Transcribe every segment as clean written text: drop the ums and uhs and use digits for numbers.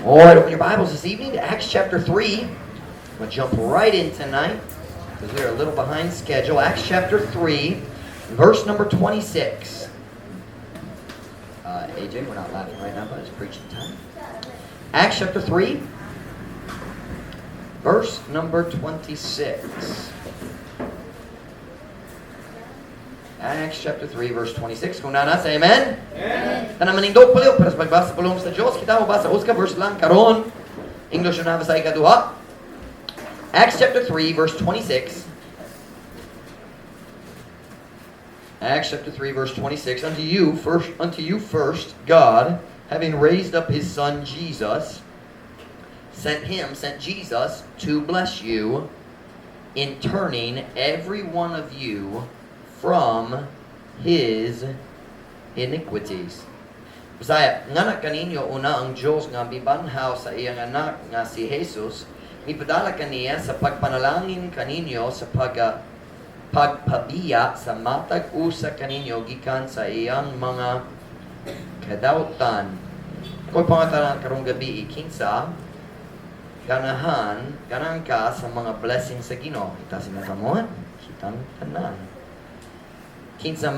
All right, open your Bibles this evening to Acts chapter 3. I'm going to jump right in tonight because we're a little behind schedule. Acts chapter 3, verse number 26. AJ, we're not laughing right now, but it's preaching time. Acts chapter 3, verse number 26. Acts chapter 3, verse 26. Kung nana, say amen? Amen. Tanamaning paliw, pero sa pagbasa pulong sa Diyos, kita mo ba sa uska verse lang karon. English na sa ikaduha. Acts chapter 3, verse 26. Acts chapter 3, verse 26. Unto you first, God, having raised up his Son Jesus, sent Jesus to bless you in turning every one of you from his iniquities. Bisaya, nganak kaninyo una ang Diyos nga bibanhaw sa iyang anak nga si Jesus, ipadala kaniya sa pagpanalangin kaninyo sa pagpabiya sa matag usa kaninyo gikan sa iyang mga kadautan. Kung pangatanan karong gabi, kinsa ganahan ka sa mga blessings sa Ginoo. Ita sinasamuan, kitang tanan. Kinsa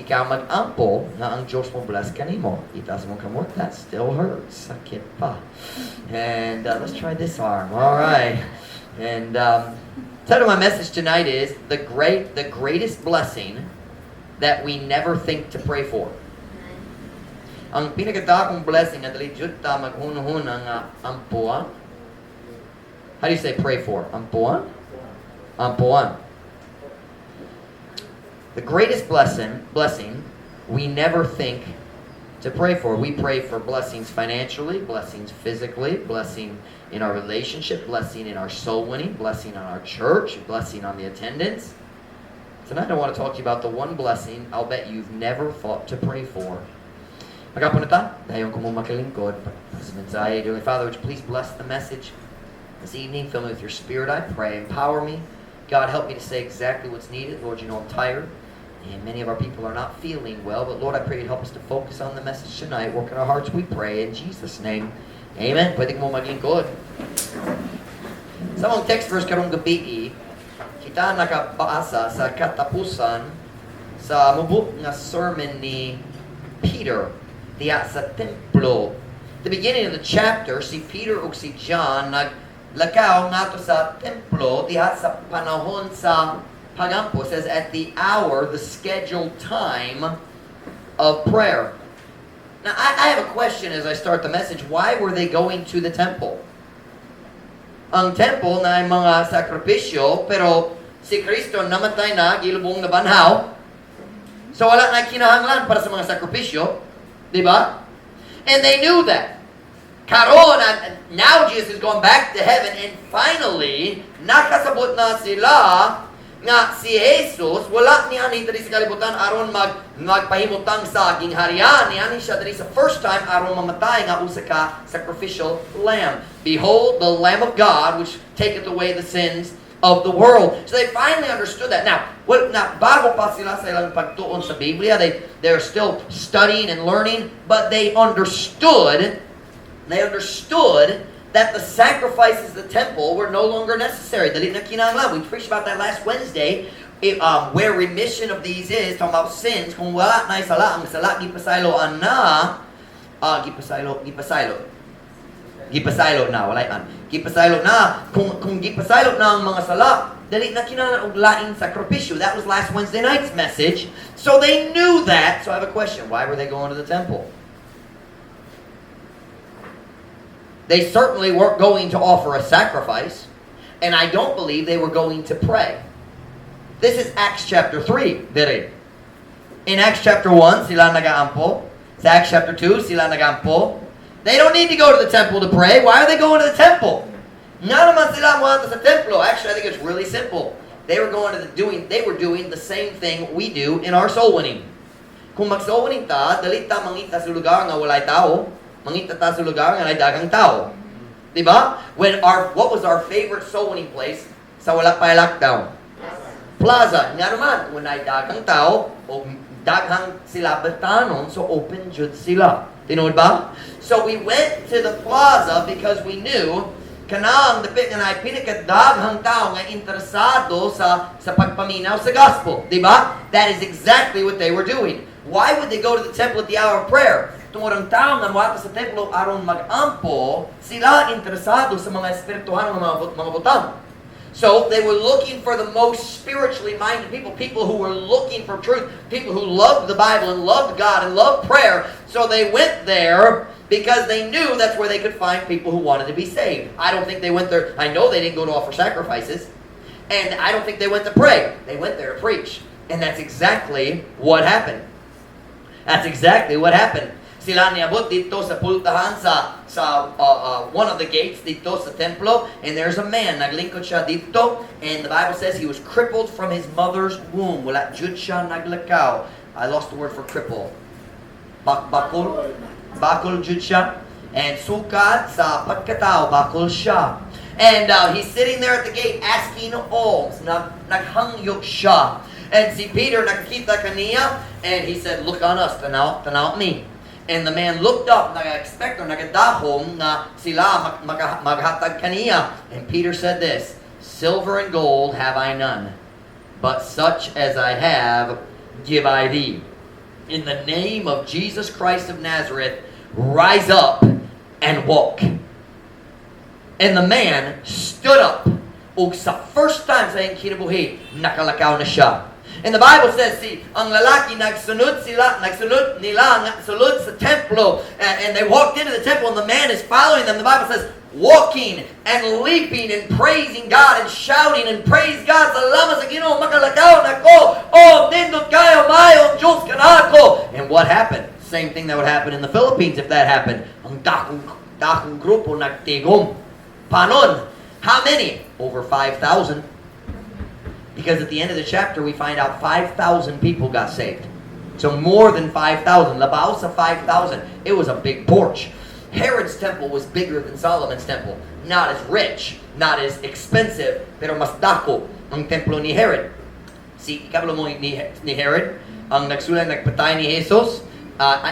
ikaw mag-ampo na ang Diyos mo bless kanimo. Itaas mo kamot, that still hurts. Sakit pa. And let's try this arm. All right. And title of my message tonight is the greatest blessing that we never think to pray for. Ang pinakatakong blessing na dali jud ta maghunahon ang ampuan. How do you say pray for? Ampuan? Ampuan. The greatest blessing we never think to pray for. We pray for blessings financially, blessings physically, blessing in our relationship, blessing in our soul winning, blessing on our church, blessing on the attendance. Tonight I want to talk to you about the one blessing I'll bet you've never thought to pray for. Magapunita, dayon ko mo makalingkod. Dearly Father, would you please bless the message this evening? Fill me with your spirit, I pray. Empower me. God, help me to say exactly what's needed. Lord, you know I'm tired. And many of our people are not feeling well. But Lord, I pray you'd help us to focus on the message tonight. Work in our hearts, we pray. In Jesus' name, amen. Pwede mo maging good. Sa mong text verse karong gabi, kita nakabasa sa katapusan sa mubuk nga sermon ni Peter diya sa templo. At the beginning of the chapter, si Peter ug si John naglakaw ngato sa templo diha sa panahon sa pagampo. Says at the hour, the scheduled time of prayer. Now, I have a question as I start the message. Why were they going to the temple? Ang temple na ay mga sakripisyo, pero si Kristo namatay na, gilubong na banhaw. So wala na kinahanglan para sa mga sakripisyo. Diba? And they knew that. Karon, now Jesus is going back to heaven, and finally, nakasabot na sila nga si Jesus wala ni ani diri sa kalibutan aron magpahimutang sa gingharian ni ani siya diri sa first time aron mamatay nga usa ka sacrificial lamb. Behold the Lamb of God which taketh away the sins of the world. So they finally understood that. Now, bago pa sila sa ilang pagtuon sa Biblia, they're still studying and learning, but they understood that the sacrifices of the temple were no longer necessary. Dali na kinahanglan. We preached about that last Wednesday, where remission of these is, talking about sins, kung wala na sala, ang sala, gipasaylo na, kung gipasaylo na ang mga sala, dali na kinahanglan og laing sakripisyo. That was last Wednesday night's message. So they knew that. So I have a question. Why were they going to the temple? They certainly weren't going to offer a sacrifice, and I don't believe they were going to pray. This is Acts chapter 3, diri. In Acts chapter 1, sila nagaampo. Sa Acts chapter 2, sila nagaampo. They don't need to go to the temple to pray. Why are they going to the temple? Nga naman sila mo sa templo. Actually, I think it's really simple. They were doing the same thing we do in our soul winning. Kung mag-soul winning ta, dalita mangita sa lugar nga walay tao. Mangita ta sa lugar nga ay dagang tao. Diba? What was our favorite soul winning place sa wala pa lockdown? Plaza. Nga naman, when ay dagang tao, o daghang sila betanon, so open jud sila. Tinood ba? So we went to the plaza because we knew kanang dapit nga na pinakadaghang tao nga interesado sa pagpaminaw sa gospel. Diba? That is exactly what they were doing. Why would they go to the temple at the hour of prayer? Tungod ang tao nga muata sa templo aron mag-ampo, sila interesado sa mga espirituhanong mga butang. So they were looking for the most spiritually minded people who were looking for truth, people who loved the Bible and loved God and loved prayer. So they went there because they knew that's where they could find people who wanted to be saved. I don't think they went there. I know they didn't go to offer sacrifices. And I don't think they went to pray. They went there to preach. And that's exactly what happened. That's exactly what happened. Sila niabot dito sa pultahan sa one of the gates dito sa templo, and there's a man naglingkod siya dito, and the Bible says he was crippled from his mother's womb. Wala jud siya naglakaw. I lost the word for cripple. Bakol jud siya, and sukat sa pagkatao bakol siya. And he's sitting there at the gate asking alms. Naghangyok siya. And si Peter nakita kaniya, and he said, "Look on us, tanaw me." And the man looked up, nag-expect or nagadahom na sila maghatag kaniya. And Peter said this, "Silver and gold have I none, but such as I have give I thee. In the name of Jesus Christ of Nazareth, rise up and walk." And the man stood up. Ug sa first time sa iyang kinabuhi, nakalakaw na siya. And the Bible says, see, ang lalaki nagsunod nila sulod sa templo, and they walked into the temple, and the man is following them. The Bible says, walking and leaping and praising God and shouting and praise God. Salamat sa Ginoo, makalakaw nako. Oh, nindot kayo mayo, Diyos kanako. And what happened? Same thing that would happen in the Philippines if that happened. Ang dakong grupo nagtigom. Panon. How many? Over 5,000. Because at the end of the chapter, we find out 5,000 people got saved. So more than 5,000. Labaw sa 5,000. It was a big porch. Herod's temple was bigger than Solomon's temple. Not as rich, not as expensive, pero mas dako ang templo ni Herod. Si ikablo mo ni Herod, ang nagsulat nagpatay ni Jesus,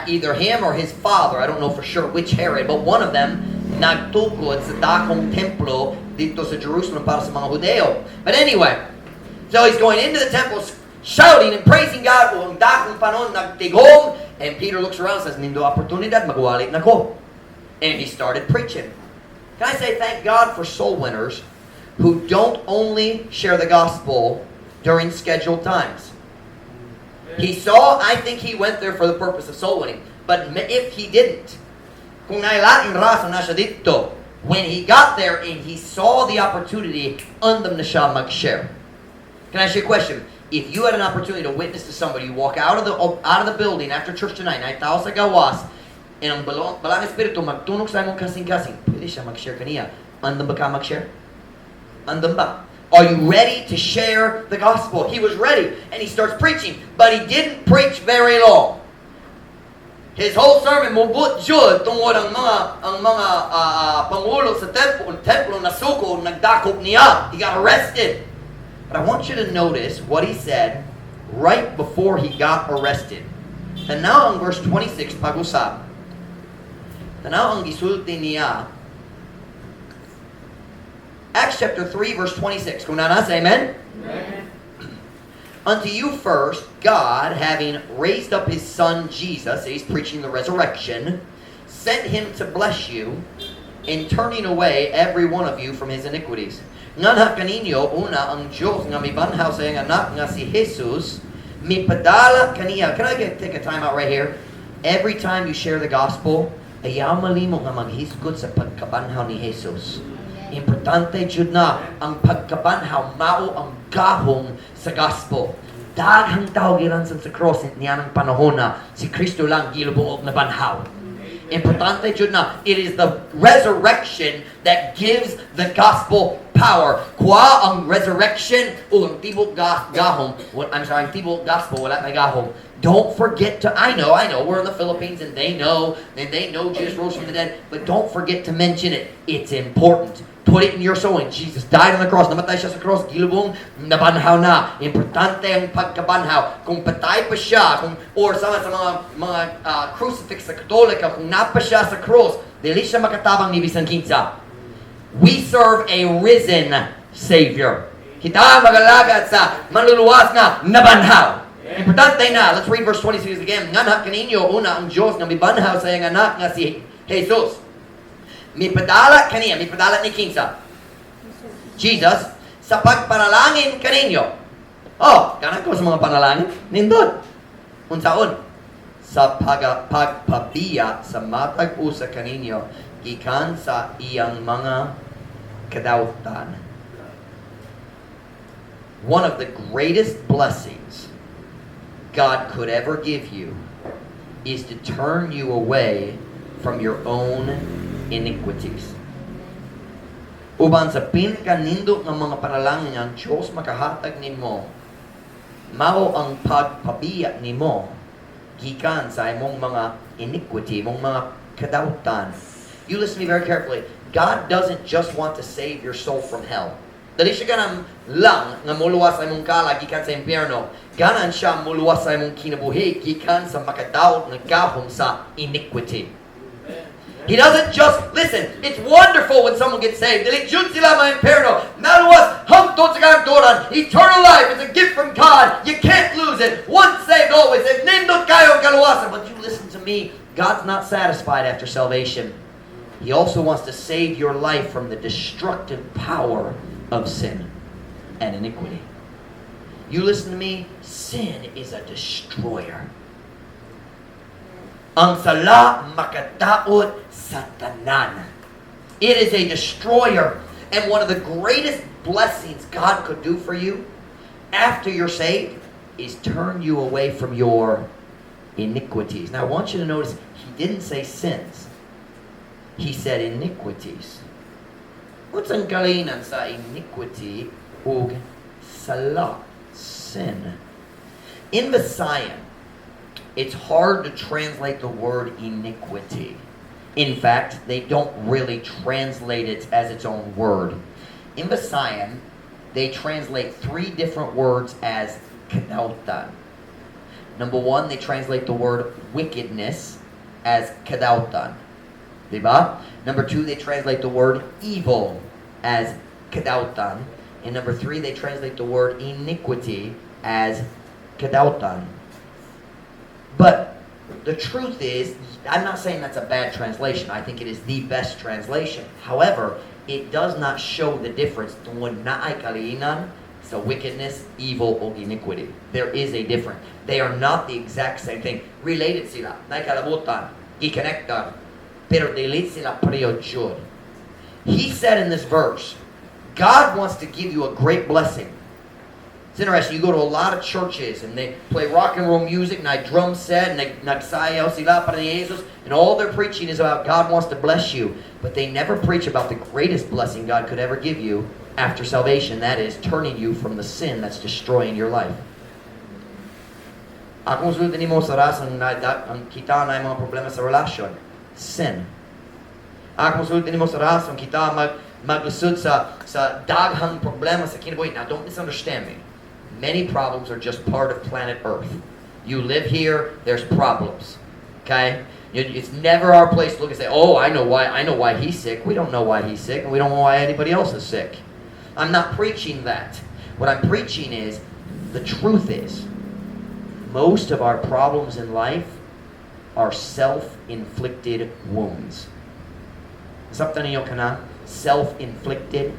either him or his father, I don't know for sure which Herod, but one of them nagtukod sa dakong templo dito sa Jerusalem para sa mga Hudeo. But anyway, so he's going into the temple shouting and praising God. Ang dakong panon nagtigom. And Peter looks around and says, "Nindo oportunidad, magwalit na ko." And he started preaching. Can I say thank God for soul winners who don't only share the gospel during scheduled times. I think he went there for the purpose of soul winning. But if he didn't, kung nailaing rason na siya dito, when he got there and he saw the opportunity, andam na siya mag-share. Can I ask you a question? If you had an opportunity to witness to somebody, you walk out of the building after church tonight, tao sa gawas, and ang balang espiritu magtunog sa imong kasing-kasing, pwede siya mag-share kaniya. Andam ba ka mag-share? Andam ba? Are you ready to share the gospel? He was ready, and he starts preaching, but he didn't preach very long. His whole sermon mubut jud tungod ang mga pangulo sa templo nasuko nagdakop niya. He got arrested. But I want you to notice what he said right before he got arrested. Tanaw ang verse 26 pag-usap. Tanaw ang gisulti niya. Acts chapter 3 verse 26. Kung nanas, amen? Amen. Unto you first, God, having raised up his son Jesus, he's preaching the resurrection, sent him to bless you in turning away every one of you from his iniquities. Nga kaninyo, una, ang Diyos nga mibanhaw sa iyang anak nga si Jesus, mipadala kaniya. Can I take a time out right here? Every time you share the gospel, ayaw malimo nga maghisgot sa pagkabanhaw ni Jesus. Importante jud na ang pagkabanhaw mao ang gahom sa gospel. Daghang tao giransan sa cross niya ng panahon na si Kristo lang gilubong na banhaw. Importante jud na it is the resurrection that gives the gospel power. power. Kwa ang resurrection o ang tibok gahom. Ang tibok gospel, wala na gahom. Don't forget to, I know, we're in the Philippines and they know Jesus rose from the dead, but don't forget to mention it. It's important. Put it in your sowing. Jesus died on the cross. Namatay siya sa cross. Gilubong, nabanhaw na. Importante ang pagkabanhaw. Kung patay pa siya, or sa mga crucifix sa Katolika, kung napa siya sa cross, dili siya makatabang ni bisan kinsa. We serve a risen Savior. Kita magalagad sa manluluwas nga nabanhaw. Importante na. Let's read verse 26 again. Nganak kaninyo, una ang Diyos nga mibanhaw sa iyang anak nga si Jesus. Mipadala kaniya, mipadala ni kinsa? Jesus, sa pagpanalangin kaninyo. Oh, kanan ko sa mga panalangin. Nindot. Unsaon? Sa pagpabiya sa matag usa kaninyo, gikan sa iyang mga kadautan. One of the greatest blessings God could ever give you is to turn you away from your own iniquities. Uban sa pinakanindot ng mga panalangin ang Diyos makahatag nimo, mao ang pagpabiya nimo gikan sa imong mga iniquity, imong mga kadautan. You listen to me very carefully. God doesn't just want to save your soul from hell. Dali siya ganang lang nga muluwas sa imong kala gikan sa impyerno. Ganan siya muluwas sa imong kinabuhi gikan sa makadaot nga gahom sa iniquity. He doesn't just, listen, it's wonderful when someone gets saved. Dili jud sila ma-impyerno. Naluwas hangtod sa kanturan. Eternal life is a gift from God. You can't lose it. Once saved, always saved. Nindot kayo ang kaluwasan. But you listen to me. God's not satisfied after salvation. He also wants to save your life from the destructive power of sin and iniquity. You listen to me. Sin is a destroyer. Ang sala makadaot sa tanan. It is a destroyer. And one of the greatest blessings God could do for you after you're saved is turn you away from your iniquities. Now I want you to notice, he didn't say sins. He said iniquities. What's ang kalinan sa iniquity ug sala, sin? In Visayan, it's hard to translate the word iniquity. In fact, they don't really translate it as its own word. In Visayan, they translate 3 different words as kadautan. Number 1, they translate the word wickedness as kadautan. Diba? Number 2, they translate the word evil as kadautan. And number 3, they translate the word iniquity as kadautan. But the truth is, I'm not saying that's a bad translation. I think it is the best translation. However, it does not show the difference tungod naay kaliinan sa wickedness, evil, o iniquity. There is a difference. They are not the exact same thing. Related sila. Naay kalabutan, i-connectan, pero dili sila pareho jud. He said in this verse, God wants to give you a great blessing. It's interesting, you go to a lot of churches and they play rock and roll music and they drum set and they nagsayaw sila para ni Jesus, and all their preaching is about God wants to bless you, but they never preach about the greatest blessing God could ever give you after salvation, that is turning you from the sin that's destroying your life. Akong sulti nimo sa rason ang kita na mga problema sa relasyon, sin. Akong sulti nimo sa rason kita maglusod sa daghang problema sa kinabuhi. Now don't misunderstand me. Many problems are just part of planet Earth. You live here, there's problems. Okay? It's never our place to look and say, oh, I know why he's sick. We don't know why he's sick, and we don't know why anybody else is sick. I'm not preaching that. What I'm preaching is, the truth is, most of our problems in life are self-inflicted wounds. Sabta ninyo ka na? Self-inflicted.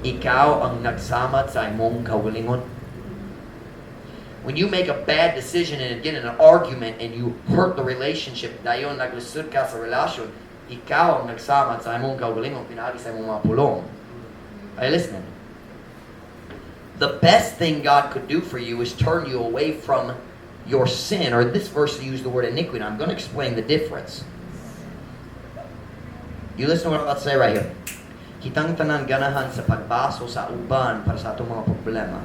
Ikaw ang nagsamat sa imong kaugalingon. When you make a bad decision and get in an argument and you hurt the relationship, dayon naglusod ka sa relasyon, ikaw ang nagsamat sa imong kaugalingon, pinagi sa imong mga pulong. Are you listening? The best thing God could do for you is turn you away from your sin, or this verse used the word iniquity. I'm going to explain the difference. You listen to what I'm about to say right here. Kitang tanan ganahan sa pagbaso sa uban para sa atong mga problema.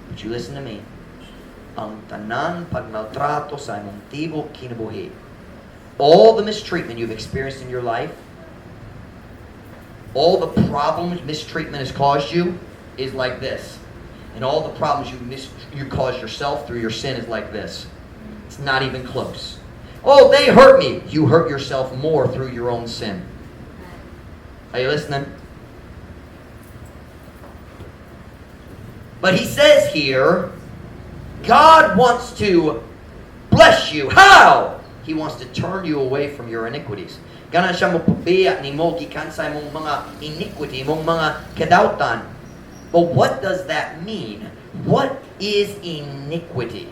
But you listen to me. Ang tanan pagmaltrato sa imong tibok kinabuhi. All the mistreatment you've experienced in your life, all the problems mistreatment has caused you is like this. And all the problems you caused yourself through your sin is like this. It's not even close. Oh, they hurt me. You hurt yourself more through your own sin. Are you listening? But he says here, God wants to bless you. How? He wants to turn you away from your iniquities. Ganan siya mo pabiya ni mo gikan sa imong mga iniquity, mong mga kadautan. But what does that mean? What is iniquity?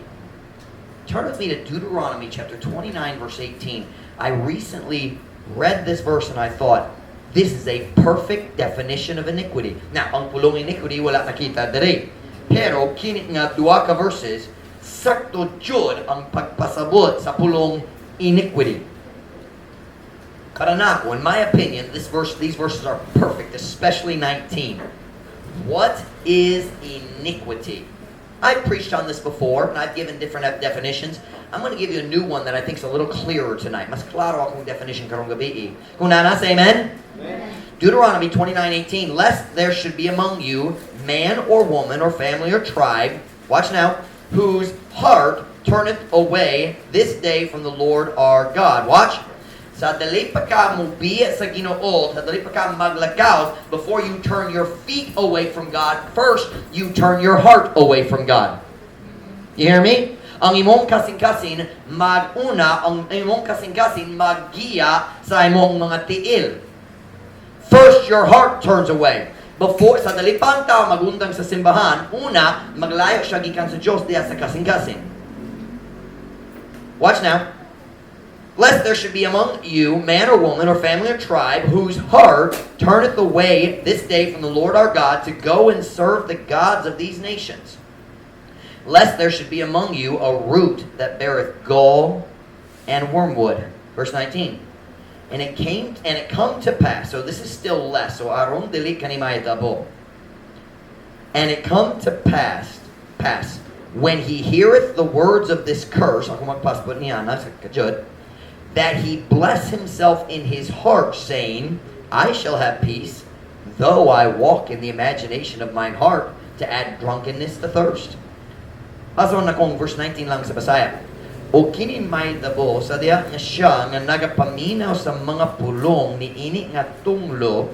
Turn with me to Deuteronomy chapter 29 verse 18. I recently read this verse and I thought, this is a perfect definition of iniquity. Now, ang pulong iniquity wala nakita diri. Pero kini nga duha ka verses sakto jud ang pagpasabot sa pulong iniquity. Para nako, in my opinion, these verses are perfect, especially 19. What is iniquity? I've preached on this before, and I've given different definitions. I'm going to give you a new one that I think is a little clearer tonight. Mas klaro akong definition karong gabi. Kung nana, say amen? Amen. Deuteronomy 29:18. Lest there should be among you man or woman or family or tribe, watch now, whose heart turneth away this day from the Lord our God. Watch. Sa dali pa ka mubiya sa Ginoo, sa dali pa ka maglakaw, before you turn your feet away from God, first you turn your heart away from God. You hear me? Ang imong kasing-kasing maguna, ang imong kasing-kasing maggiya sa imong mga tiil. First your heart turns away. Before sa dali pang tao magundang sa simbahan, una maglayo siya gikan sa Dios diya sa kasing-kasing. Watch now. Lest there should be among you man or woman or family or tribe whose heart turneth away this day from the Lord our God to go and serve the gods of these nations. Lest there should be among you a root that beareth gall and wormwood. Verse 19. And it come to pass. So this is still less. So aron dili kanimay dabo. And it come to pass when he heareth the words of this curse, ako magpasbot niya na sa kajud, that he bless himself in his heart, saying, I shall have peace, though I walk in the imagination of mine heart, to add drunkenness to thirst. Aso na kong verse 19 lang sa Bisaya. O kini may dabo sa diya nga siya nga nagapaminaw sa mga pulong ni ini nga tunglo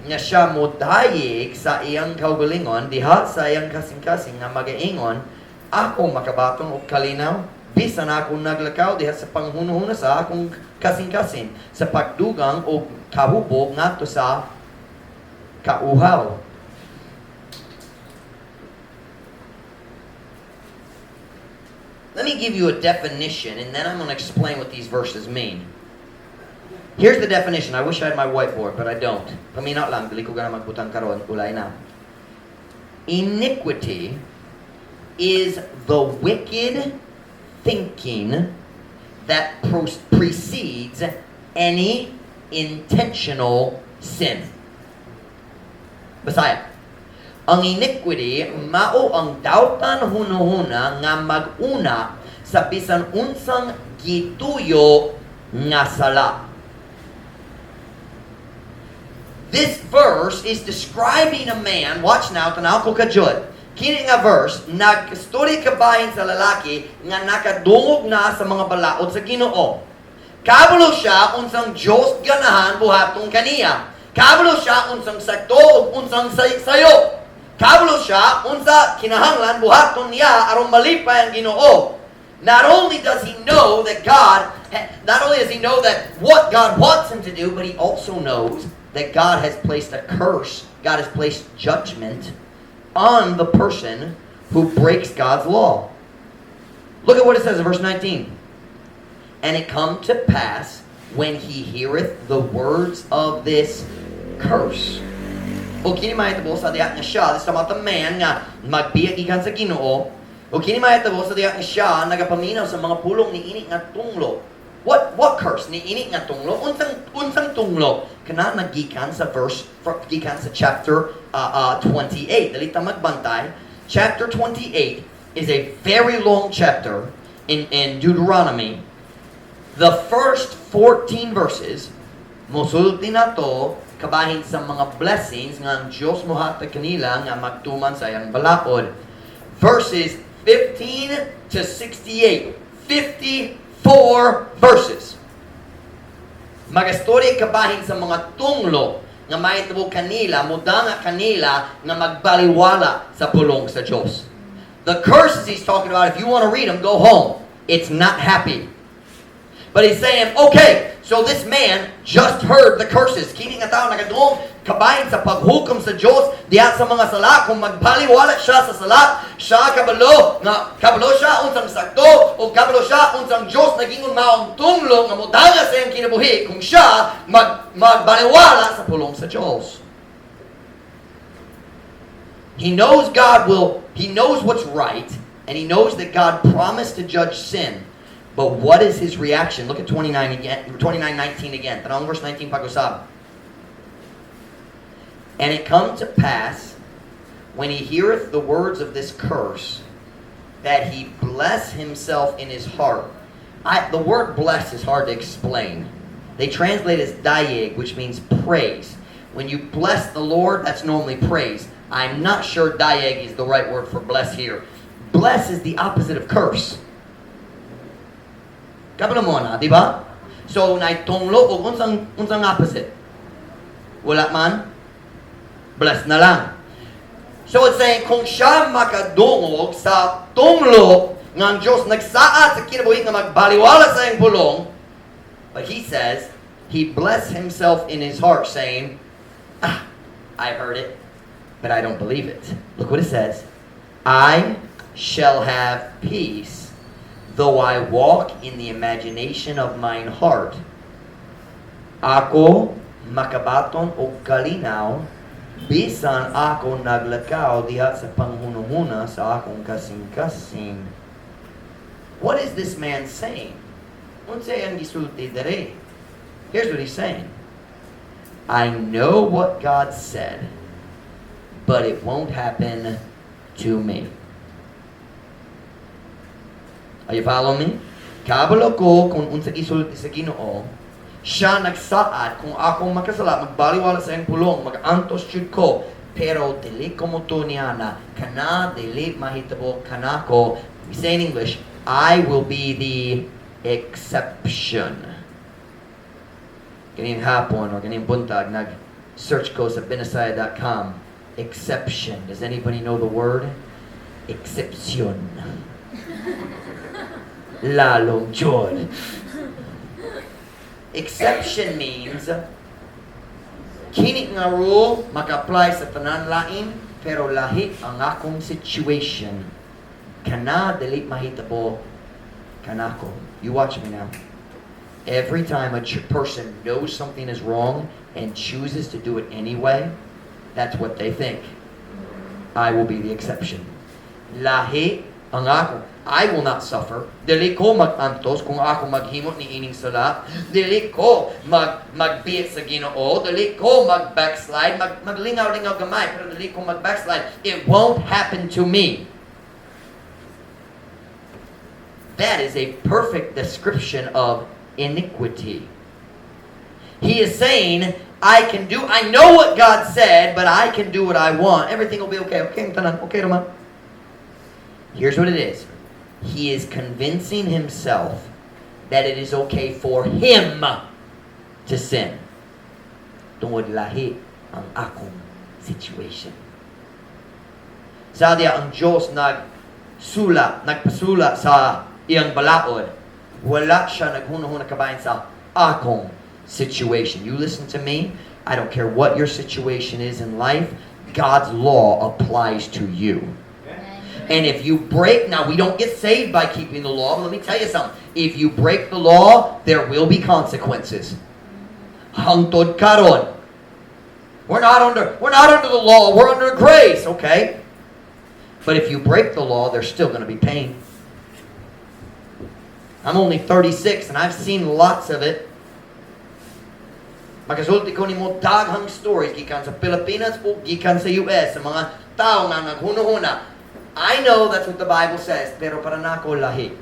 nga siya modayeg sa iyang kaugalingon diha sa iyang kasing-kasing nga magaingon, ako makabaton og kalinaw bisan ako naglakaw diha sa panghunahuna sa akong kasing-kasing sa pagdugang o kahubog ngadto sa kauhaw. Let me give you a definition, and then I'm going to explain what these verses mean. Here's the definition. I wish I had my whiteboard, but I don't. Paminat lang, dili ko gana magbutang karon, ulay na. Iniquity is the wicked thinking that precedes any intentional sin. Bisaya. Ang iniquity, mao ang dautan hunahuna nga maguna sa bisan unsang gituyo nga sala. This verse is describing a man, watch now, tanaw ko kajud. Kini nga verse, nag-story kabahin sa lalaki nga nakadungog na sa mga balaod sa Ginoo. Kabalo siya unsang Diyos ganahan buhaton kaniya. Kabalo siya unsang sakto ug unsang sayo. Kabalo siya unsa kinahanglan buhaton niya aron malipay ang Ginoo. Not only does he know that what God wants him to do, but he also knows that God has placed a curse. God has placed judgment on the person who breaks God's law. Look at what it says in verse 19. And it come to pass when he heareth the words of this curse. O kini mahitabo sa diya nga siya, this about the man nga magbiya gikan sa Ginoo. O kini mahitabo sa diya nga siya nagapaminaw sa mga pulong ni ini nga tunglo. What curse ni ini nga tunglo? Unsang tunglo? kana nagikan sa gikan sa chapter 28. Dalita magbantay. Chapter 28 is a very long chapter in Deuteronomy. The first 14 verses, mosulti na to, kabahin sa mga blessings nga ang Diyos mohatag kanila nga magtuman sa iyang balaod. Verses 15 to 68. 54 verses. Magastorya kabahin sa mga tunglo nga mahitabo kanila, mudanga kanila nga magbaliwala sa pulong sa Diyos. The curses he's talking about, if you want to read them, go home. It's not happy. But he's saying, okay, so this man just heard the curses. Kini nga tao nagadoong kabahin sa paghukom sa Diyos diya sa mga sala. Kung magbaliwala siya sa sala, siya kabalo siya unsang sakto o kabalo siya unsang Diyos nagingon maong tunglo nga mudanga sa iyang kinabuhi kung siya magbaliwala sa pulong sa Diyos. He knows he knows what's right, and he knows that God promised to judge sin. But what is his reaction? Look at 29:19 again. Tanong verse 19 pag-usab. And it come to pass, when he heareth the words of this curse, that he bless himself in his heart. The word bless is hard to explain. They translate as dayeg, which means praise. When you bless the Lord, that's normally praise. I'm not sure dayeg is the right word for bless here. Bless is the opposite of curse. Kabalo mo na, di ba? So, naitunglo o unsang opposite. Wala man, bless na lang. So, it's saying, kung siya makadungog sa tunglo ng Diyos, nagsaad sa kinabuhi na magbaliwala sa iyang bulong, but he says, he blessed himself in his heart, saying, I heard it, but I don't believe it. Look what it says. I shall have peace, though I walk in the imagination of mine heart. Ako makabaton o kalinaw, bisan ako naglakaw diha sa panghunahuna sa akong kasing-kasing. What is this man saying? Unsay ang gisulti dere? Here's what he's saying. I know what God said, but it won't happen to me. Are you following me? Kabalo ko kung unsa gisulti sa Ginoo, siya nagsaad kung akong makasala, magbaliwala sa iyang pulong, mag-antos jud ko, pero dili ko mo to niya na kana dili mahitabo kanako. We say in English, I will be the exception. Ganing hapon or ganing buntag, nag-search ko sa binasaya.com. Exception. Does anybody know the word? Exception. Lalong Jod. Exception means kini nga rule maka-apply sa tanan lain pero lahi ang akong situation. Kana dili mahitabo kanako. You watch me now. Every time a person knows something is wrong and chooses to do it anyway, that's what they think. I will be the exception. Lahi ang ako. I will not suffer. Dili ko mag-antos kung ako maghimot ni ining sala. Dili ko magbiit sa Ginoo. Dili ko mag-backslide. Maglingaw-lingaw gamay, pero dili ko mag-backslide. It won't happen to me. That is a perfect description of iniquity. He is saying, I know what God said, but I can do what I want. Everything will be okay. Okay, naman. Here's what it is. He is convincing himself that it is okay for him to sin. Tungod lahi ang akong situation. Sadya ang Diyos nagpasula sa iyang balaod. Wala siya naghunahuna kabayan sa akong situation. You listen to me. I don't care what your situation is in life. God's law applies to you. And if you break, now we don't get saved by keeping the law, but let me tell you something. If you break the law, there will be consequences. Hangtod karon. We're not under the law, we're under grace, okay? But if you break the law, there's still going to be pain. I'm only 36 and I've seen lots of it. Makasulti ko nimo daghang stories gikan sa Pilipinas o gikan sa US sa mga tao nga naghunahuna. I know that's what the Bible says, pero para nako lahi.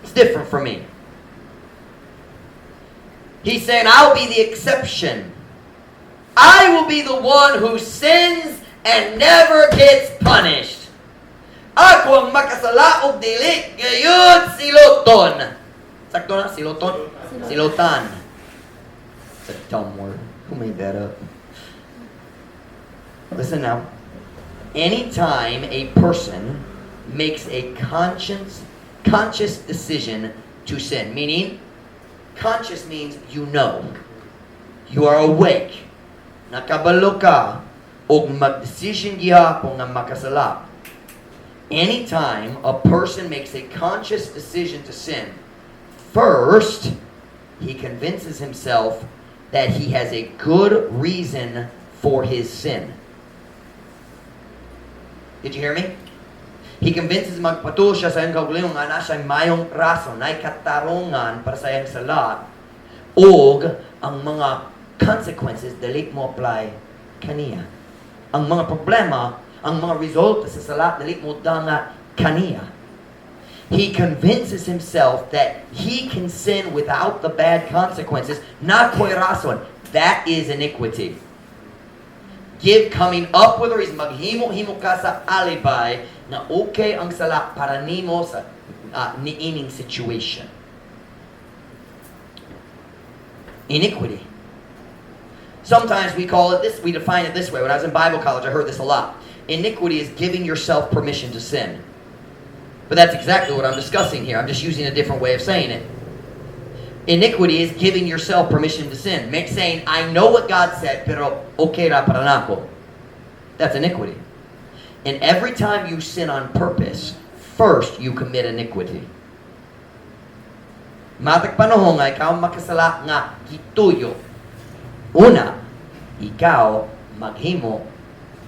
It's different for me. He's saying, I'll be the exception. I will be the one who sins and never gets punished. Ako ang makasala o dili gayud siloton. Sakto na siloton? Silotan. It's a dumb word. Who made that up? Listen now. Anytime a person makes a conscious decision to sin, meaning conscious means you know. You are awake. Nakabalo ka o mag-decision gihapon nga makasala. Anytime a person makes a conscious decision to sin, first, he convinces himself that he has a good reason for his sin. Did you hear me? He convinces magpatuloy siya sa iyong kaugalingon nga na siyang mayong rason, na katarungan para sa iyong sala, o ang mga consequences dili mo apply kaniya. Ang mga problema, ang mga resulta sa sala dili mo danga kaniya. He convinces himself that he can sin without the bad consequences, na ko'y rason. That is iniquity. Coming up with a reason, maghimo-himo ka sa alibi na okay ang sala para nimo sa niining situation. Iniquity. Sometimes we call it this, we define it this way. When I was in Bible college, I heard this a lot. Iniquity is giving yourself permission to sin. But that's exactly what I'm discussing here. I'm just using a different way of saying it. Iniquity is giving yourself permission to sin. Saying, I know what God said, pero okay ra para nako. That's iniquity. And every time you sin on purpose, first you commit iniquity. Matag panahon nga ikaw makasala nga gituyo. Una, ikaw maghimo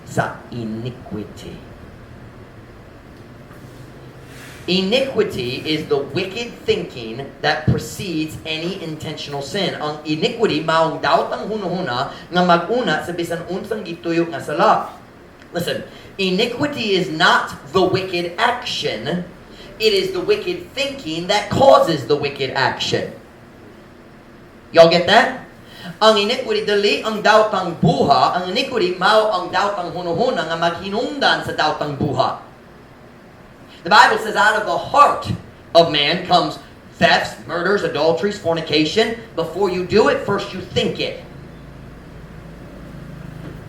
sa iniquity. Iniquity is the wicked thinking that precedes any intentional sin. Ang iniquity maong daot ang hunahuna nga maguna sa bisan unsang gituyo nga sala. Listen, iniquity is not the wicked action. It is the wicked thinking that causes the wicked action. Y'all get that? Ang iniquity dali ang daot ang buha, ang iniquity mao ang daot ang hunahuna nga maghinungdan sa daot ang buha. The Bible says out of the heart of man comes thefts, murders, adulteries, fornication. Before you do it, first you think it.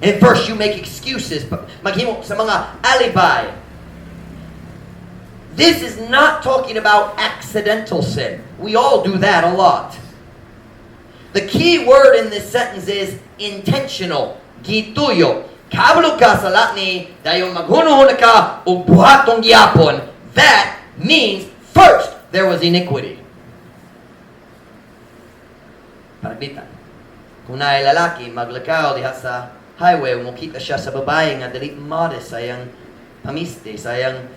And first you make excuses. Maghimo sa mga alibi. This is not talking about accidental sin. We all do that a lot. The key word in this sentence is intentional. Gituyo. Kabalo ka sa latni, dayon maghuno-huno ka o buhatong gyapon. That means first there was iniquity. Parabitan. Kung naay lalaki, maglakaw diha sa highway, mukita siya sa babae nga dili modest, sayang pamiste, sayang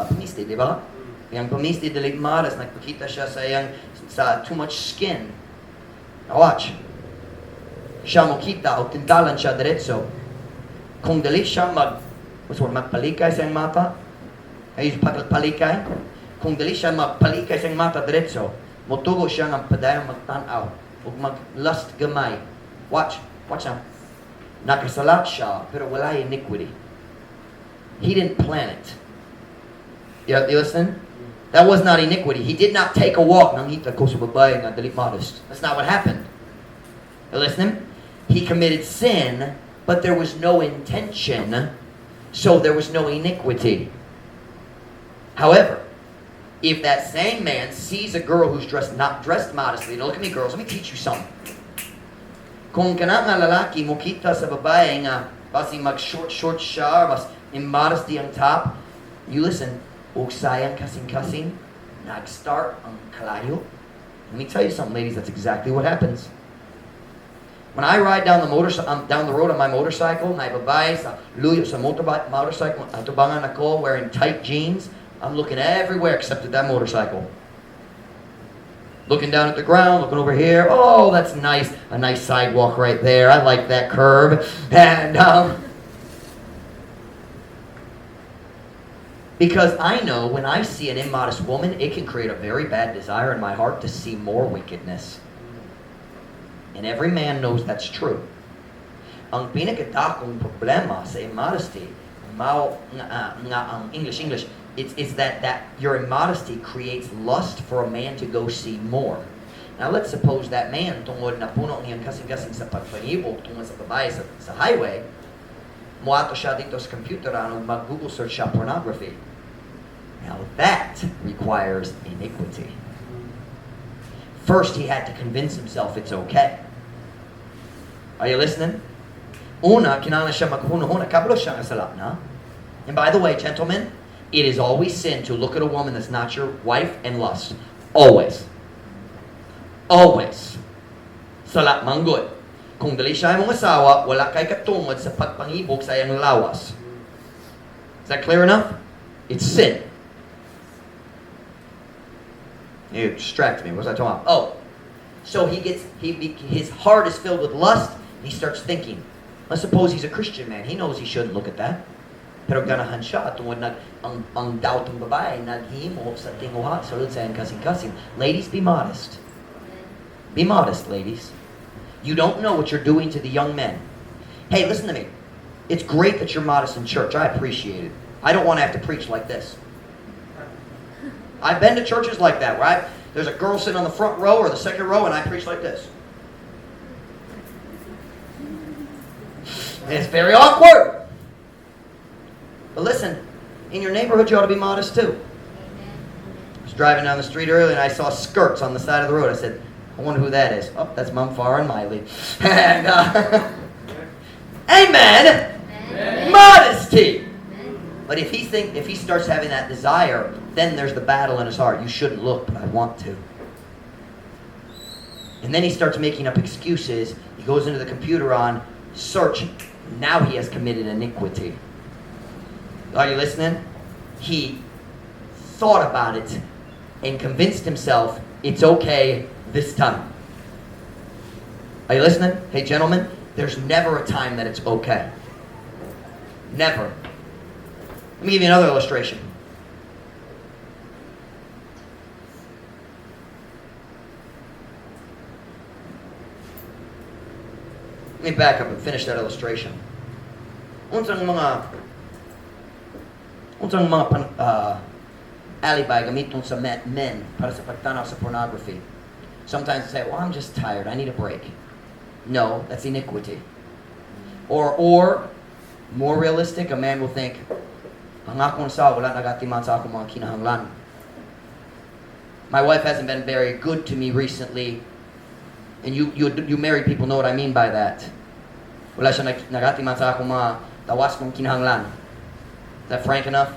pamiste, di ba? Yang pamiste dili modest, nagpakita siya sayang sa too much skin. Now watch. Siya mukita o tindalan siya diretso. Kung dali siya magpalikay sa iyang mata, ay pagpalikay, kung dali siya magpalikay sa iyang mata diretso, mutugo siya ng padayang magtanaw o maglust gamay. Watch now. Nakasalat siya, pero wala iniquity. He didn't plan it. You listen? That was not iniquity. He did not take a walk. Nangita ko sa babae nga dali modest. That's not what happened. You listen? He committed sin, but there was no intention, so there was no iniquity. However, if that same man sees a girl who's not dressed modestly, now look at me girls, let me teach you something. Kung kana nga lalaki mukita sa babae nga basi mag-short siya, mas immodesty ang top, you listen, ug sayang kasing-kasing, nag-start ang kalayo. Let me tell you something, ladies, that's exactly what happens. When I ride down the road on my motorcycle, na ibabay sa luyo sa motorcycle, atubangan ako wearing tight jeans, I'm looking everywhere except at that motorcycle. Looking down at the ground, looking over here. Oh, that's nice. A nice sidewalk right there. I like that curve. And because I know when I see an immodest woman, it can create a very bad desire in my heart to see more wickedness. And every man knows that's true. Ang pinakadakong problema sa immodesty, English, it's that your immodesty creates lust for a man to go see more. Now let's suppose that man, tungod na puno niyang kasing-kasing sa pagpangibog tungod sa babae sa highway, muato siya dito sa computer and mag-Google search siya pornography. Now that requires iniquity. First, he had to convince himself it's okay. Are you listening? Una, kinala siya maghuno-huna, kabalo siya kasalat na. And by the way, gentlemen, it is always sin to look at a woman that's not your wife and lust. Always. Always. Salat manggod. Kung dali siya mong asawa, wala kay katungod sa pagpangibog sa iyang lawas. Is that clear enough? It's sin. You distract me. What was I talking about? Oh. So his heart is filled with lust. He starts thinking. Let's suppose he's a Christian man. He knows he shouldn't look at that. Pero ganahan siya tungod ang daw tong babae naghimo sa tinguha sulod sa kasing-kasing. Ladies, be modest. Be modest, ladies. You don't know what you're doing to the young men. Hey, listen to me. It's great that you're modest in church. I appreciate it. I don't want to have to preach like this. I've been to churches like that where there's a girl sitting on the front row or the second row and I preach like this. It's very awkward. But listen, in your neighborhood you ought to be modest too. I was driving down the street earlier and I saw skirts on the side of the road. I said, I wonder who that is. Oh, that's Mum Farah and Miley. And, amen! Amen! Modesty! Amen. But if he starts having that desire, then there's the battle in his heart. You shouldn't look, but I want to. And then he starts making up excuses. He goes into the computer on search. Now he has committed iniquity. Are you listening? He thought about it and convinced himself it's okay this time. Are you listening? Hey, gentlemen, there's never a time that it's okay. Never. Let me give you another illustration. Let me back up and finish that illustration. Unsang mga alibi gamiton sa men para sa pagtanaw sa pornography. Sometimes they say, well, I'm just tired. I need a break. No, that's iniquity. Or more realistic, a man will think, ang akong asawa wala nagatiman sa akong mga kinahanglan. My wife hasn't been very good to me recently. And you married people know what I mean by that. Wala siya nagatiman sa akong mga tawas kong kinahanglan. Is that frank enough?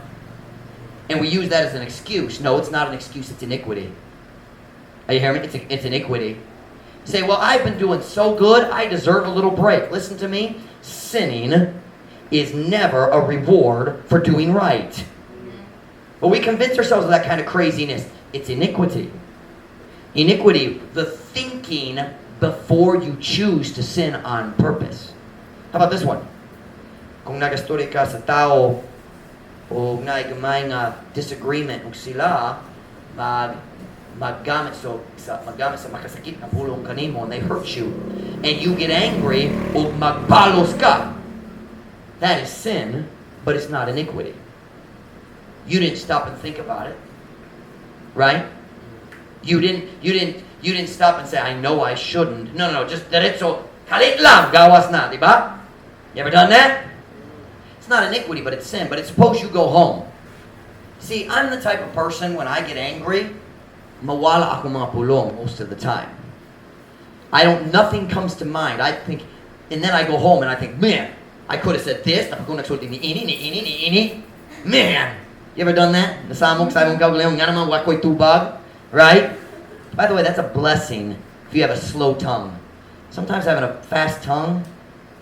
And we use that as an excuse. No, it's not an excuse, it's iniquity. Are you hearing me? It's iniquity. You say, well, I've been doing so good, I deserve a little break. Listen to me. Sinning is never a reward for doing right. But we convince ourselves of that kind of craziness. It's iniquity. Iniquity, the thinking before you choose to sin on purpose. How about this one? Kung nagastori ka sa tao o naigamay nga disagreement ug sila maggamit sa makasakit na pulong kanimo and they hurt you and you get angry ug magbalos ka. That is sin, but it's not iniquity. You didn't stop and think about it. Right? You didn't stop and say, I know I shouldn't. No, just diretso, kalit lang, gawas na, di ba? You ever done that? It's not iniquity, but it's sin. But it's suppose you go home. See, I'm the type of person, when I get angry, mawala ako mga pulong most of the time. Nothing comes to mind. I think, and then I go home and I think, man, I could have said this. Man, you ever done that? Nasamok sa imong kaugalingon nga naman wakoy tubag, right? By the way, that's a blessing if you have a slow tongue. Sometimes having a fast tongue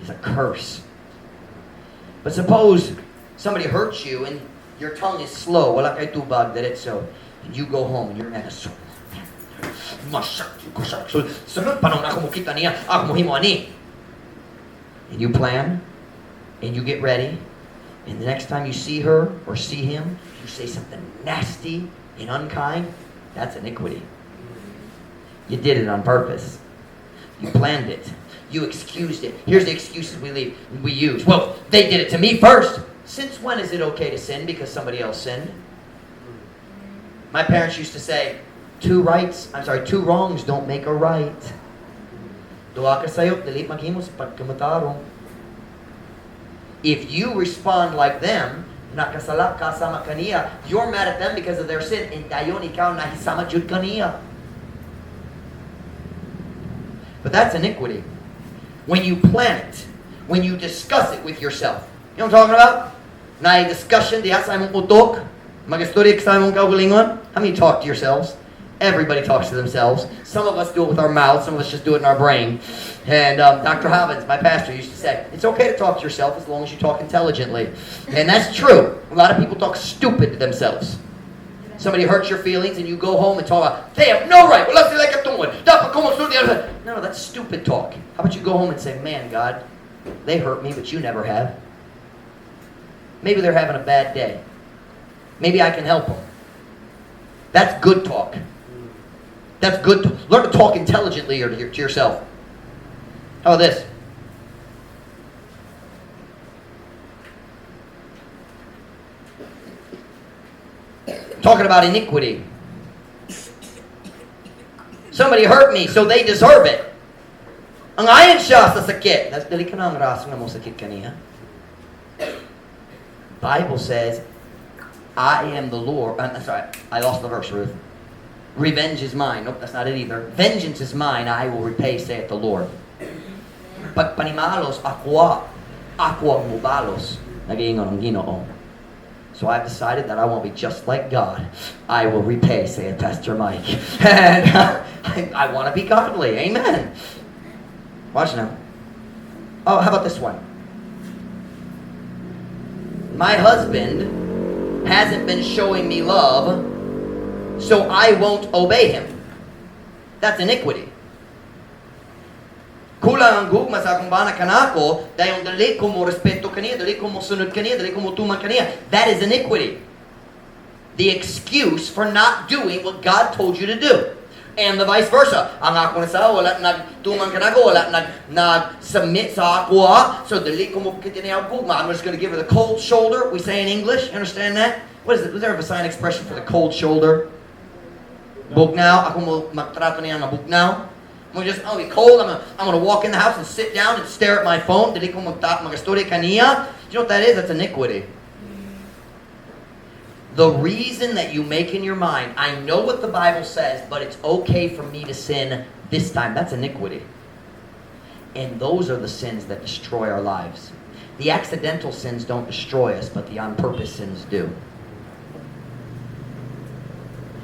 is a curse. But suppose somebody hurts you and your tongue is slow, wala kay tubag diretso, and you go home and you're mad. Sunod pa nung ako mo kita niya, ako mo himo ani. And you plan, and you get ready, and the next time you see her or see him, you say something nasty and unkind, that's iniquity. You did it on purpose. You planned it. You excused it. Here's the excuses we use. Well, they did it to me first. Since when is it okay to sin because somebody else sinned? My parents used to say, two wrongs don't make a right. Duha ka sayo, dili maghimo sa pagkamutarong. If you respond like them, nakasala ka sama kaniya, you're mad at them because of their sin, and dayon ikaw nahisama jud kaniya. But that's iniquity. When you plan it, when you discuss it with yourself. You know what I'm talking about? Na discussion diha sa imong utok, magastorya ka sa imong kaugalingon. How many talk to yourselves? Everybody talks to themselves. Some of us do it with our mouths. Some of us just do it in our brain. And Dr. Hobbins, my pastor, used to say, it's okay to talk to yourself as long as you talk intelligently. And that's true. A lot of people talk stupid to themselves. Somebody hurts your feelings and you go home and talk about, they have no right. No, that's stupid talk. How about you go home and say, man, God, they hurt me, but you never have. Maybe they're having a bad day. Maybe I can help them. That's good talk. That's good. Learn to talk intelligently to yourself. How about this? Talking about iniquity. Somebody hurt me, so they deserve it. Ang ayon siya sa sakit. That's dali ka na ang raso nga mo sakit kaniya. Bible says, I am the Lord. I'm sorry, I lost the verse, Ruth. Revenge is mine. Nope, that's not it either. Vengeance is mine, I will repay, saith the Lord. Pag panimalos, ako ang mubalos. Nag-iingon ang Ginoo. So I've decided that I won't be just like God. I will repay, saith Pastor Mike. And I want to be godly. Amen. Watch now. Oh, how about this one? My husband hasn't been showing me love, so I won't obey him. That's iniquity. Kulang ang gugma sa akong bana kanako, dahil dali ko mo respeto kaniya, dali ko mo sunod kaniya, dali ko mo tuman kaniya. That is iniquity. The excuse for not doing what God told you to do. And the vice versa. Ang ako na sa wala nagtuman kanako, wala nag-submit sa ako, so dali ko mo kitinayaw gugma. I'm just going to give her the cold shoulder. We say in English, you understand that? What is it? Was there a sign expression for the cold shoulder? Bugnaw. Ako mo magtrato niya nga bugnaw. I'm just, be cold. I'm going to walk in the house and sit down and stare at my phone. Dili ko magastorya kaniya. Do you know what that is? That's iniquity. The reason that you make in your mind, I know what the Bible says, but it's okay for me to sin this time. That's iniquity. And those are the sins that destroy our lives. The accidental sins don't destroy us, but the on-purpose sins do.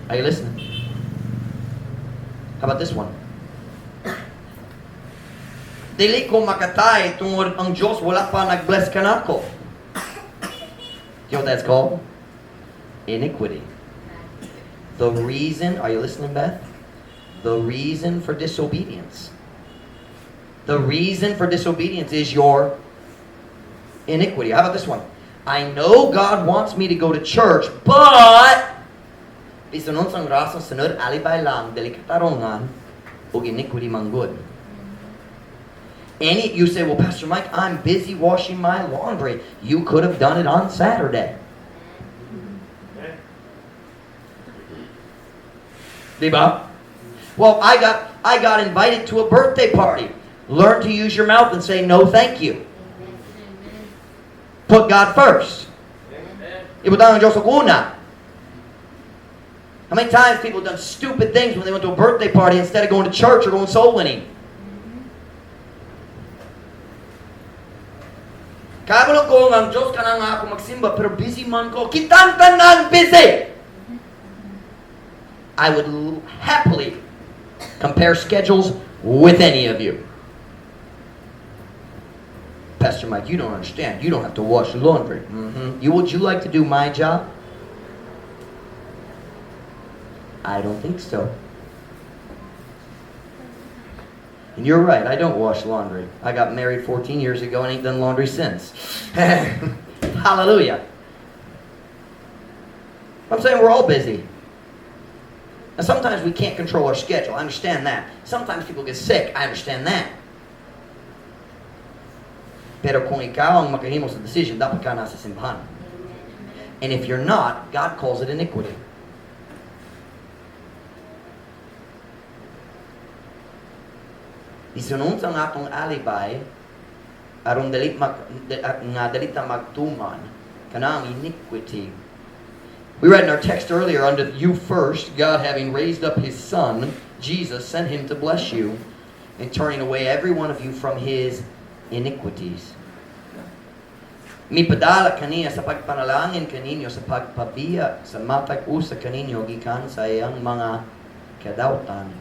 Are you listening? How about this one? Dili ko makatay tungod ang Diyos wala pa nag-bless kanako. You know what that's called? Iniquity. The reason, are you listening, Beth? The reason for disobedience. The reason for disobedience is your iniquity. How about this one? I know God wants me to go to church, but bisunod sang rason sunod alibay lang dili katarongan ug iniquity man good. You say, well, Pastor Mike, I'm busy washing my laundry. You could have done it on Saturday. Diba? Well, I got invited to a birthday party. Learn to use your mouth and say no thank you. Put God first. Ibutang ang Diyos ang una. How many times people have done stupid things when they went to a birthday party instead of going to church or going soul winning? Kabalo ko ang Diyos ka na nga ako magsimba pero busy man ko. Kitantanan busy! I would happily compare schedules with any of you. Pastor Mike, you don't understand. You don't have to wash laundry. Would you like to do my job? I don't think so. And you're right, I don't wash laundry. I got married 14 years ago and ain't done laundry since. Hallelujah. I'm saying we're all busy. And sometimes we can't control our schedule. I understand that. Sometimes people get sick. I understand that. Pero kung ikaw ang makahimo sa decision, dapat ka nasa simbahan. And if you're not, God calls it iniquity. Isunod sa atong alibay, aron nga dalita magtuman, kanang iniquity. We read in our text earlier, unto you first, God having raised up His Son, Jesus, sent Him to bless you, and turning away every one of you from his iniquities. Mipadala kaniya sa pagpanalangin kaninyo sa pagpabiya sa matag-usa kaninyo gikan sa iyang mga kadautan.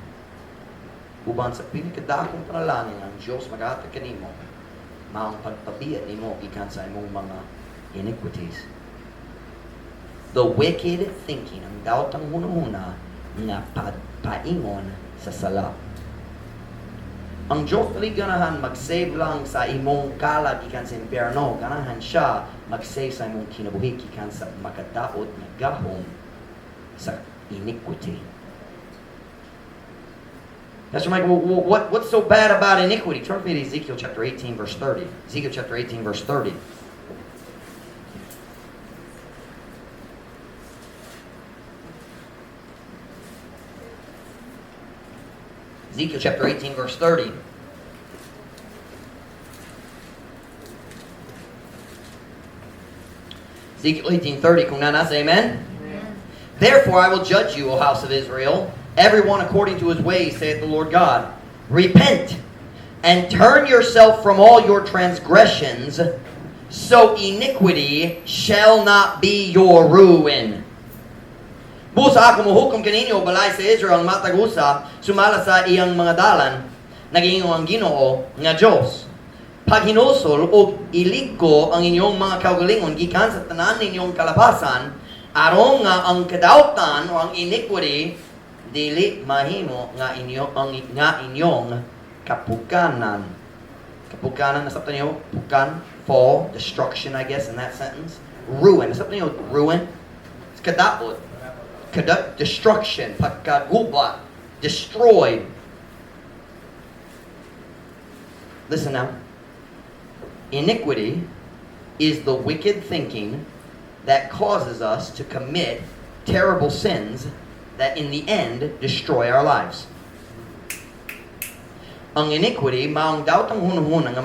Uban sa pinakadakong panalangin ang Diyos maghatag kanimo, maong pagpabiya nimo gikan sa imong mga iniquities. The wicked thinking, ang daotang hunahuna nga paingon sa sala. Ang Diyos dali ganahan mag-save lang sa imong kalag gikan sa impyerno, ganahan siya mag-save sa imong kinabuhi gikan sa makadaot na gahom sa iniquity. Pastor Mike, what's so bad about iniquity? Turn with me to Ezekiel chapter 18 verse 30. Ezekiel chapter 18 verse 30. Ezekiel chapter 18, verse 30. Ezekiel 18:30, kung nanasa, amen? Amen? Therefore I will judge you, O house of Israel, everyone according to his ways, saith the Lord God. Repent, and turn yourself from all your transgressions, so iniquity shall not be your ruin. Busa ako muhukom kaninyo, balay sa Israel, ang matag-usa, sumala sa iyang mga dalan, naging ang Ginoo nga Diyos. Pag hinusol o iligko ang inyong mga kaugalingon, gikan sa tanan ninyong kalapasan, aron nga ang kadautan o ang iniquity, dili mahimo nga inyong kapukanan. Kapukanan, nasabtan niyo, pukan, fall, destruction, I guess, in that sentence. Ruin, nasabtan niyo, ruin, it's kadaot. Destruction, pagkaguba, destroyed. Listen now. Iniquity is the wicked thinking that causes us to commit terrible sins that in the end destroy our lives. Ang iniquity, maong daotang hunahuna nga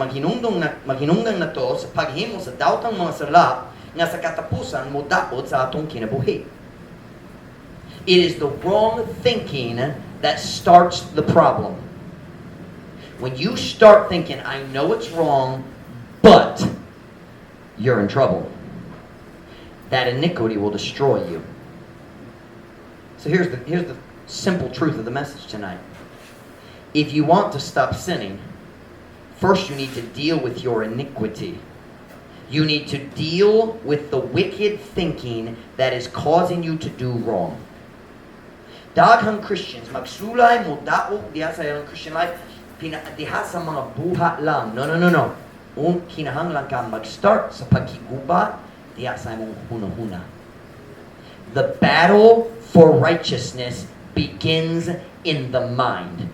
maghinunggang na to sa paghimo sa daotang mga sala nga sa katapusan mo daot sa atong kinabuhi. It is the wrong thinking that starts the problem. When you start thinking, I know it's wrong, but you're in trouble, that iniquity will destroy you. So here's the simple truth of the message tonight. If you want to stop sinning, first you need to deal with your iniquity. You need to deal with the wicked thinking that is causing you to do wrong. Daghang Christians, magsulay mo daog diha sa ilang Christian life, diha sa mga buha lang. No. Kinahanglan ka mag-start sa pagkiguba diha sa imong hunahuna. The battle for righteousness begins in the mind.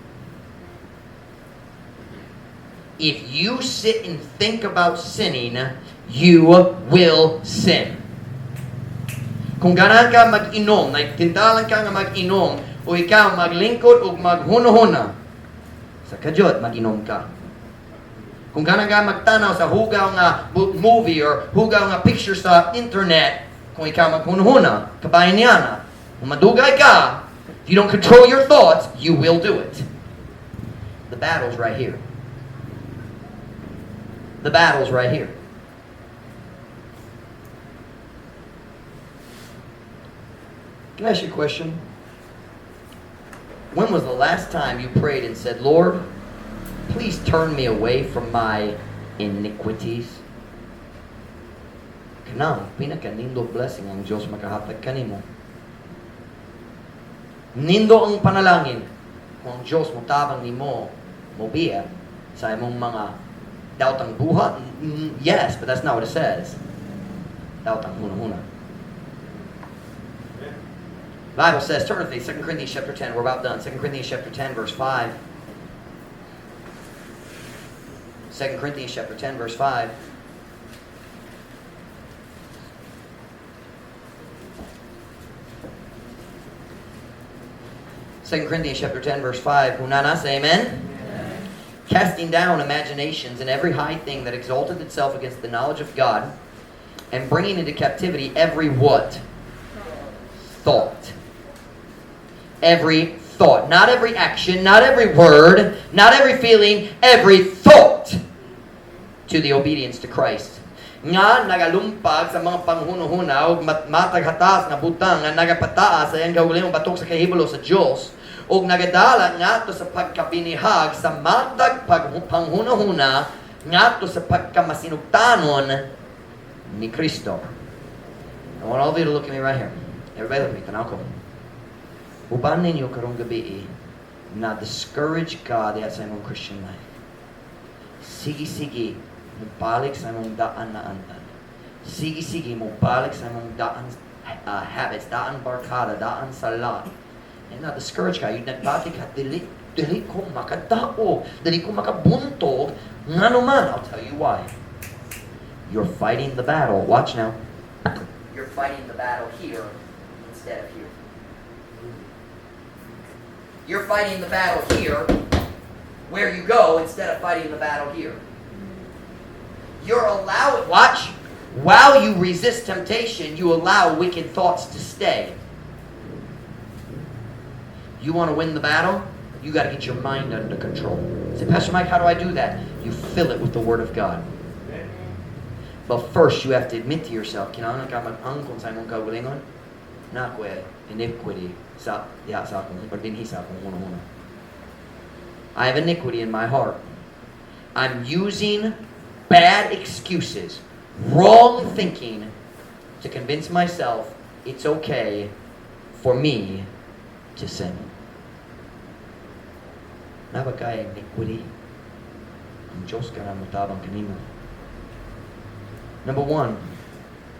If you sit and think about sinning, you will sin. Kung ganahan ka mag-inom, nagtindalan ka nga mag-inom, o ikaw maglingkod o maghunahuna, sa kadyot, mag-inom ka. Kung ganahan ka magtanaw sa hugaw nga movie or hugaw nga picture sa internet, kung ikaw maghunahuna, kabayan niya na, kung madugay ka, if you don't control your thoughts, you will do it. The battle's right here. The battle's right here. Can I ask you a question? When was the last time you prayed and said, Lord, please turn me away from my iniquities? Kanang, pinaka-nindo blessing ang Diyos makahatag kanimo. Nindo ang panalangin kung ang Diyos mutabang nimo mobiya sa imong mga daotang buhat. Yes, but that's not what it says. Daotang huna-huna. The Bible says, turn with me, 2 Corinthians chapter 10. We're about done. 2 Corinthians chapter 10, verse 5. 2 Corinthians chapter 10, verse 5. Second Corinthians chapter 10, verse 5. Hunana, say amen? Amen. Casting down imaginations and every high thing that exalted itself against the knowledge of God, and bringing into captivity every what? Thought. Every thought. Not every action, not every word, not every feeling, every thought to the obedience to Christ. Nga nagalumpag sa mga panghuno-huna ug matag hatas nga butang nga nagapataas sa iyang kaugalingong batok sa kahibalo sa Dios ug nagadala ngadto sa pagkabinihag sa matag panghuna-huna ngadto sa pagkamasinugtanon ni Kristo. I want all of you to look at me right here. Everybody look at me. Tanaw ko. Uban ninyo karong gabi na discourage ka diha sa imong Christian life. Sige. Mubalik sa imong daan na antan. Sige, mubalik sa imong daan habits, daan barkada, daan salat. And na discourage ka, yung nagbati ka, dili ko makadao, dili ko makabuntog, nga naman. I'll tell you why. You're fighting the battle. Watch now. You're fighting the battle here instead of here. You're fighting the battle here where you go instead of fighting the battle here. You're allowing, watch, while you resist temptation, you allow wicked thoughts to stay. You want to win the battle? You got to get your mind under control. Say, Pastor Mike, how do I do that? You fill it with the Word of God. But first, you have to admit to yourself, kinahanglan ka mag-angkon sa imong kaugalingon, na kwe, iniquity sa akong, or dinhi sa akong una-una. I have iniquity in my heart. I'm using bad excuses, wrong thinking to convince myself it's okay for me to sin. Nabagay iniquity. Ang Diyos ka na mutabang kanino. Number one,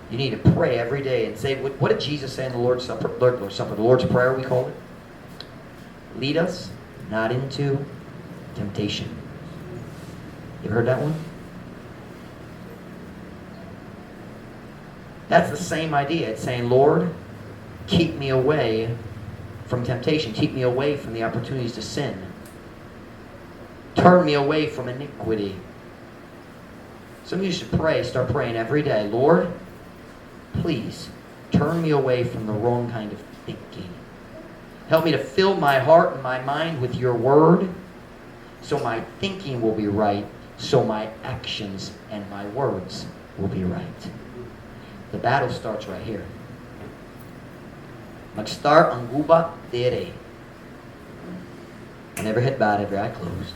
you need to pray every day and say, what did Jesus say in the Lord's Supper? The Lord's Prayer, we call it. Lead us not into temptation. You heard that one? That's the same idea. It's saying, Lord, keep me away from temptation. Keep me away from the opportunities to sin. Turn me away from iniquity. Some of you should pray, start praying every day. Lord, please turn me away from the wrong kind of thinking. Help me to fill my heart and my mind with your word so my thinking will be right, so my actions and my words will be right. The battle starts right here. Mag-start ang gubat dere. And every head bowed, every eye closed.